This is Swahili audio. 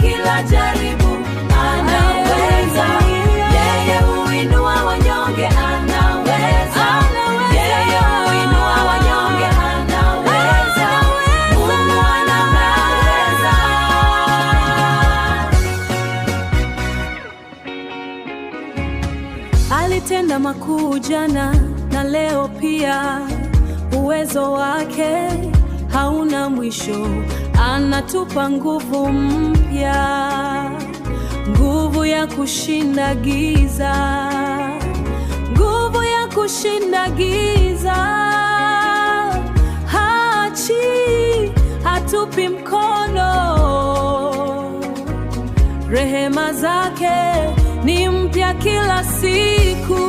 kila jaribu, anaweza. Yeye huinua wanyonge, anaweza. Yeye huinua wanyonge, anaweza. Mungu anaweza. Alitenda makuu jana na leo pia, uwezo wake hauna mwisho. Anatupa nguvu mpya, nguvu ya kushinda giza, nguvu ya kushinda giza. Haachi, hatupi mkono. Rehema zake ni mpya kila siku.